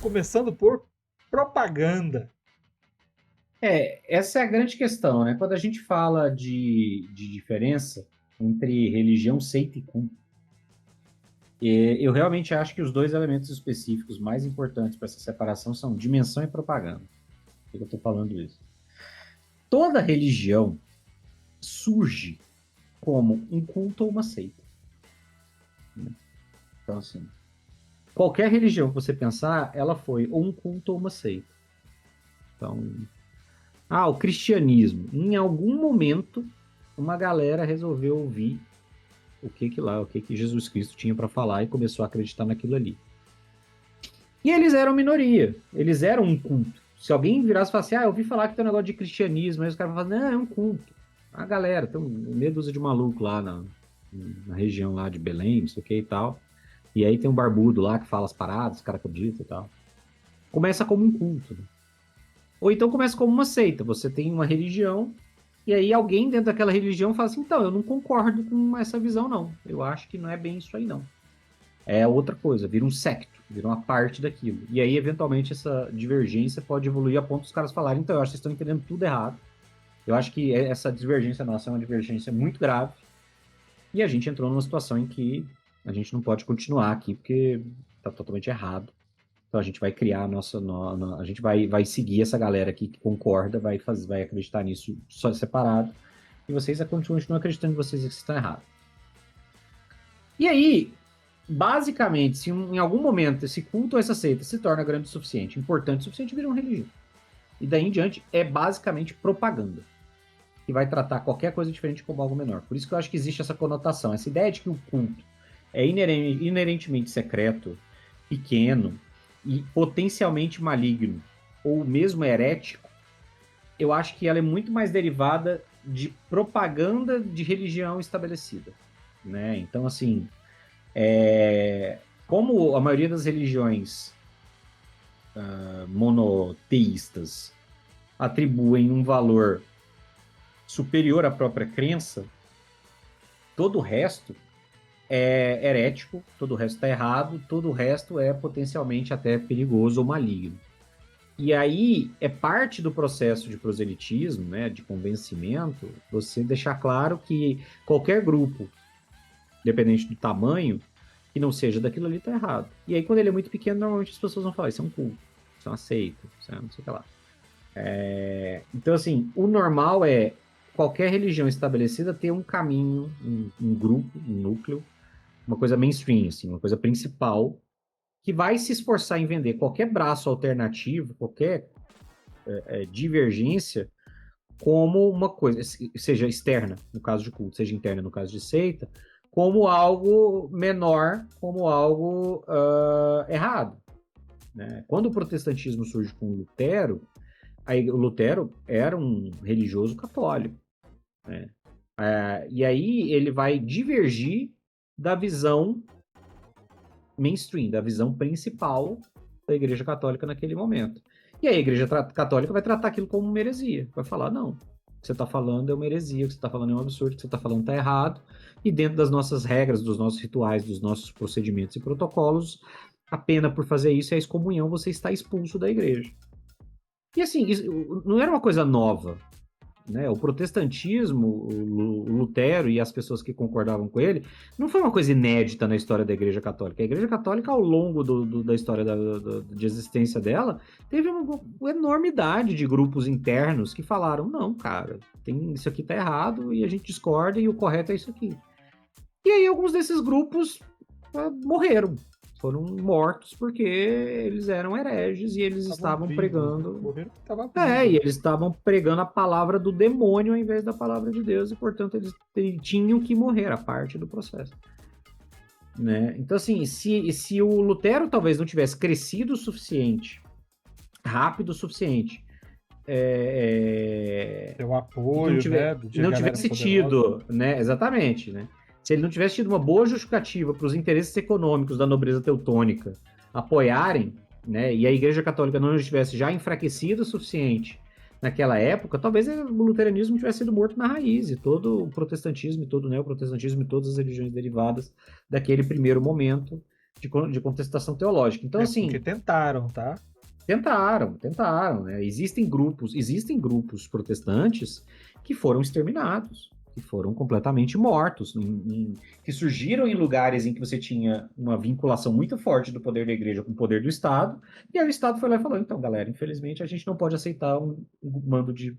começando por propaganda. Essa é a grande questão, né? Quando a gente fala de diferença entre religião, seita e culto, eu realmente acho que os dois elementos específicos mais importantes para essa separação são dimensão e propaganda. Por que eu estou falando isso? Toda religião surge como um culto ou uma seita. Então, assim, qualquer religião que você pensar, ela foi ou um culto ou uma seita. Então, o cristianismo. Em algum momento, uma galera resolveu ouvir o que Jesus Cristo tinha para falar e começou a acreditar naquilo ali. E eles eram minoria, eles eram um culto. Se alguém virasse e falasse, eu ouvi falar que tem um negócio de cristianismo, aí os caras falavam, não, é um culto. A galera, tem meia dúzia de maluco lá na região lá de Belém, não sei o que e tal. E aí tem um barbudo lá que fala as paradas, os caras acreditam e tal. Começa como um culto, né? Ou então começa como uma seita. Você tem uma religião, e aí alguém dentro daquela religião fala assim, então, eu não concordo com essa visão, não. Eu acho que não é bem isso aí, não. É outra coisa, vira um secto, vira uma parte daquilo. E aí, eventualmente, essa divergência pode evoluir a ponto dos caras falarem, então, eu acho que vocês estão entendendo tudo errado. Eu acho que essa divergência nossa é uma divergência muito grave. E a gente entrou numa situação em que a gente não pode continuar aqui, porque está totalmente errado. Então a gente vai criar a gente vai seguir essa galera aqui que concorda, vai acreditar nisso só separado, e vocês continuam acreditando em vocês que estão errados. E aí, basicamente, se em algum momento esse culto ou essa seita se torna grande o suficiente, importante o suficiente, vira uma religião. E daí em diante é basicamente propaganda, que vai tratar qualquer coisa diferente como algo menor. Por isso que eu acho que existe essa conotação, essa ideia de que o culto é inerentemente secreto, pequeno e potencialmente maligno, ou mesmo herético, eu acho que ela é muito mais derivada de propaganda de religião estabelecida, né? Então, assim, como a maioria das religiões monoteístas atribuem um valor superior à própria crença, todo o resto é herético, todo o resto está errado, todo o resto é potencialmente até perigoso ou maligno. E aí é parte do processo de proselitismo, né, de convencimento, você deixar claro que qualquer grupo, independente do tamanho, que não seja daquilo ali, está errado. E aí quando ele é muito pequeno, normalmente as pessoas vão falar, isso é um culto, isso é uma seita, isso é não sei o que lá. Então, assim, o normal é qualquer religião estabelecida ter um caminho, um grupo, um núcleo, uma coisa mainstream, assim, uma coisa principal, que vai se esforçar em vender qualquer braço alternativo, qualquer divergência, como uma coisa, seja externa, no caso de culto, seja interna, no caso de seita, como algo menor, como algo errado. Né? Quando o protestantismo surge com Lutero, o Lutero era um religioso católico. Né? E aí ele vai divergir da visão mainstream, da visão principal da Igreja Católica naquele momento. E a Igreja Católica vai tratar aquilo como uma heresia. Vai falar, não, o que você está falando é uma heresia, o que você está falando é um absurdo, o que você está falando está errado. E dentro das nossas regras, dos nossos rituais, dos nossos procedimentos e protocolos, a pena por fazer isso é a excomunhão, você está expulso da igreja. E assim, isso não era uma coisa nova. Né? O protestantismo, o Lutero e as pessoas que concordavam com ele, não foi uma coisa inédita na história da Igreja Católica. A Igreja Católica, ao longo da história de existência dela, teve uma enormidade de grupos internos que falaram, não, cara, isso aqui tá errado e a gente discorda e o correto é isso aqui. E aí alguns desses grupos morreram. Foram mortos porque eles eram hereges e eles estavam pregando. E eles estavam pregando a palavra do demônio ao invés da palavra de Deus, e portanto eles tinham que morrer, a parte do processo. Né? Então, assim, se o Lutero talvez não tivesse crescido o suficiente, rápido o suficiente, o apoio, não tivesse tido, né? Exatamente, né? Se ele não tivesse tido uma boa justificativa para os interesses econômicos da nobreza teutônica apoiarem, né, e a Igreja Católica não estivesse já enfraquecida o suficiente naquela época, talvez o luteranismo tivesse sido morto na raiz, e todo o protestantismo, e todo o neoprotestantismo, e todas as religiões derivadas daquele primeiro momento de contestação teológica. Então, assim, porque tentaram, tá? tentaram, né? Existem grupos protestantes que foram exterminados, que foram completamente mortos, que surgiram em lugares em que você tinha uma vinculação muito forte do poder da igreja com o poder do Estado, e aí o Estado foi lá e falou, então, galera, infelizmente a gente não pode aceitar um bando de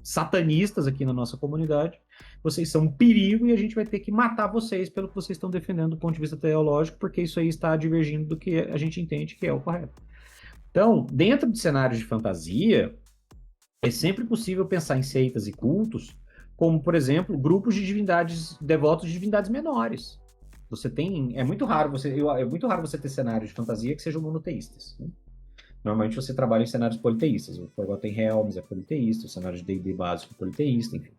satanistas aqui na nossa comunidade, vocês são um perigo e a gente vai ter que matar vocês pelo que vocês estão defendendo do ponto de vista teológico, porque isso aí está divergindo do que a gente entende que é o correto. Então, dentro de cenários de fantasia, é sempre possível pensar em seitas e cultos, como, por exemplo, grupos de divindades, devotos de divindades menores. É muito raro você ter cenários de fantasia que sejam monoteístas. Né? Normalmente você trabalha em cenários politeístas. O Forgotten Realms é politeísta, o cenário de D&D básico é politeísta, enfim.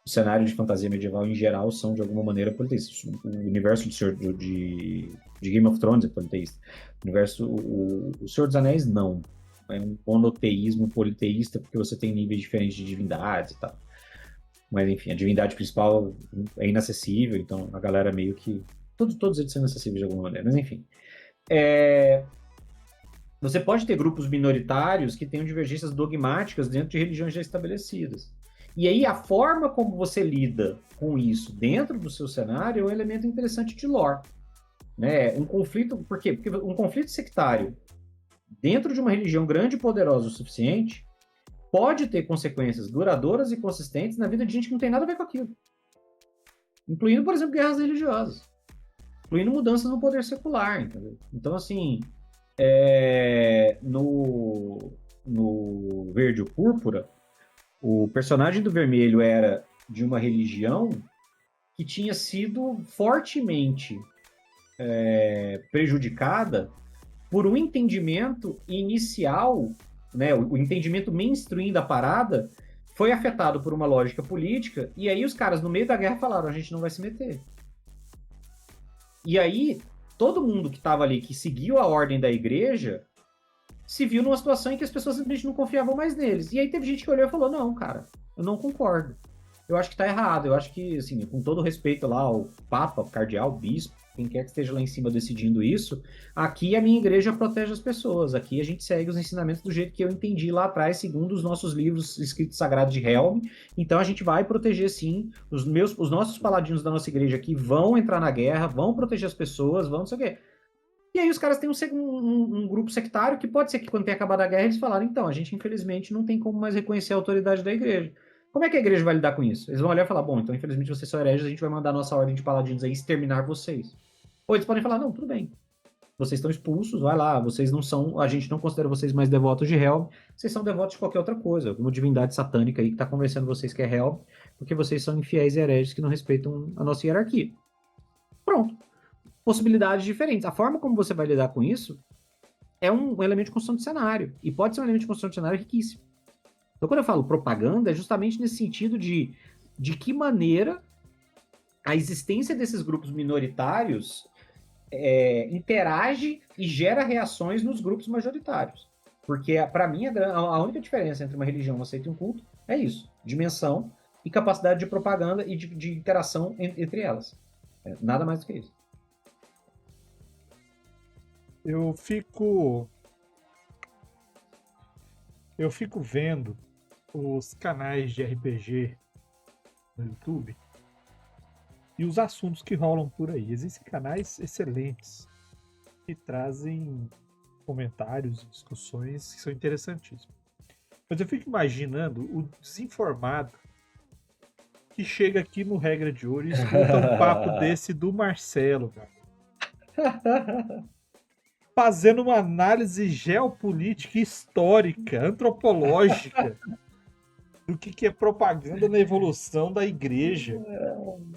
Os cenários de fantasia medieval, em geral, são, de alguma maneira, politeístas. O universo de Game of Thrones é politeísta. O Senhor dos Anéis, não. É um monoteísmo politeísta, porque você tem níveis diferentes de divindades e tal. Mas, enfim, a divindade principal é inacessível, então a galera meio que... Todos eles são inacessíveis de alguma maneira, mas enfim. Você pode ter grupos minoritários que tenham divergências dogmáticas dentro de religiões já estabelecidas. E aí a forma como você lida com isso dentro do seu cenário é um elemento interessante de lore. Né? Por quê? Porque um conflito sectário dentro de uma religião grande e poderosa o suficiente pode ter consequências duradouras e consistentes na vida de gente que não tem nada a ver com aquilo. Incluindo, por exemplo, guerras religiosas. Incluindo mudanças no poder secular, entendeu? Então, assim, no Verde ou Púrpura, o personagem do Vermelho era de uma religião que tinha sido fortemente prejudicada por um entendimento inicial, né, o entendimento mainstream da parada foi afetado por uma lógica política, e aí os caras no meio da guerra falaram, a gente não vai se meter. E aí, todo mundo que estava ali, que seguiu a ordem da igreja, se viu numa situação em que as pessoas simplesmente não confiavam mais neles. E aí teve gente que olhou e falou, não, cara, eu não concordo. Eu acho que tá errado. Eu acho que, assim, com todo respeito lá ao Papa, o Cardeal, o Bispo, quem quer que esteja lá em cima decidindo isso, aqui a minha igreja protege as pessoas. Aqui a gente segue os ensinamentos do jeito que eu entendi lá atrás, segundo os nossos livros escritos sagrados de Helm. Então a gente vai proteger, sim. Os nossos paladinos da nossa igreja aqui vão entrar na guerra, vão proteger as pessoas, vão não sei o quê. E aí os caras têm um grupo sectário que pode ser que quando tem acabado a guerra eles falaram, então, a gente infelizmente não tem como mais reconhecer a autoridade da igreja. Como é que a igreja vai lidar com isso? Eles vão olhar e falar, bom, então infelizmente vocês são hereges, a gente vai mandar a nossa ordem de paladinos aí exterminar vocês. Ou eles podem falar, não, tudo bem. Vocês estão expulsos, vai lá, vocês não são, a gente não considera vocês mais devotos de Helm, vocês são devotos de qualquer outra coisa, alguma divindade satânica aí que está convencendo vocês que é Helm, porque vocês são infiéis e hereges que não respeitam a nossa hierarquia. Pronto. Possibilidades diferentes. A forma como você vai lidar com isso é um elemento de construção de cenário. E pode ser um elemento de construção de cenário riquíssimo. Então, quando eu falo propaganda, é justamente nesse sentido de que maneira a existência desses grupos minoritários interage e gera reações nos grupos majoritários. Porque, para mim, a única diferença entre uma religião, uma seita e um culto é isso. Dimensão e capacidade de propaganda e de interação entre elas. Nada mais do que isso. Eu fico vendo os canais de RPG no YouTube e os assuntos que rolam por aí. Existem canais excelentes que trazem comentários e discussões que são interessantíssimos. Mas eu fico imaginando o desinformado que chega aqui no Regra de Ouro e escuta um papo desse do Marcelo, cara. Fazendo uma análise geopolítica, histórica, antropológica do que é propaganda na evolução da igreja.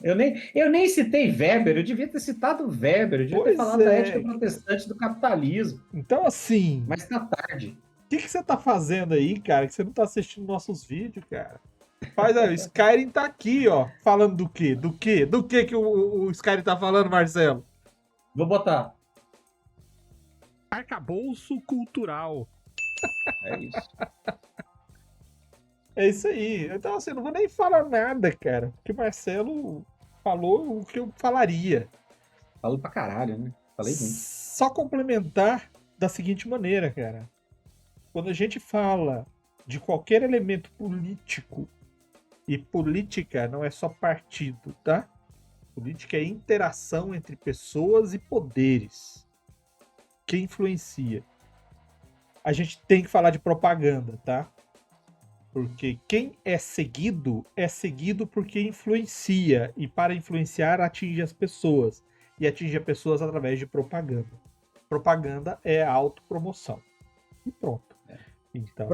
Eu nem citei Weber, eu devia ter citado Weber, eu devia ter falado da ética protestante do capitalismo. Então, assim... Mas tá tarde. O que você tá fazendo aí, cara, que você não tá assistindo nossos vídeos, cara? Faz aí, o Skyrim tá aqui, ó, falando do quê? Do que o Skyrim tá falando, Marcelo? Vou botar. Arcabouço cultural. É isso. É isso aí. Então, assim, não vou nem falar nada, cara. Porque o Marcelo falou o que eu falaria. Falou pra caralho, né? Falei muito. só complementar da seguinte maneira, cara. Quando a gente fala de qualquer elemento político, e política não é só partido, tá? Política é interação entre pessoas e poderes que influencia. A gente tem que falar de propaganda, tá? Porque quem é seguido porque influencia, e para influenciar atinge as pessoas, e atinge as pessoas através de propaganda. Propaganda é autopromoção. E pronto. Então,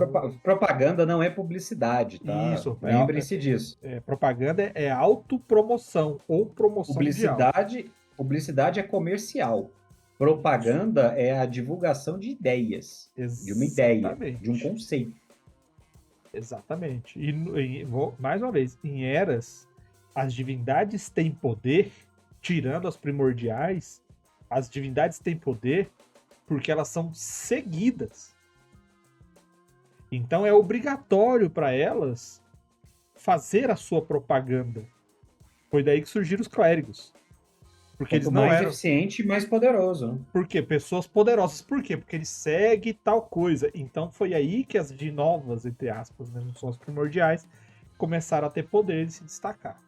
Propaganda não é publicidade, tá? isso, Lembrem-se disso. propaganda é autopromoção ou promoção de algo. Publicidade é comercial. Propaganda é a divulgação de ideias, de uma ideia, de um conceito. Exatamente. Mais uma vez, em Eras, as divindades têm poder, tirando as primordiais, as divindades têm poder porque elas são seguidas. Então é obrigatório para elas fazer a sua propaganda. Foi daí que surgiram os clérigos. Porque eles não mais eram eficiente e mais poderoso. Né? Por quê? Pessoas poderosas. Por quê? Porque ele segue tal coisa. Então foi aí que as de novas, entre aspas, né, não são as primordiais, começaram a ter poder e se destacar.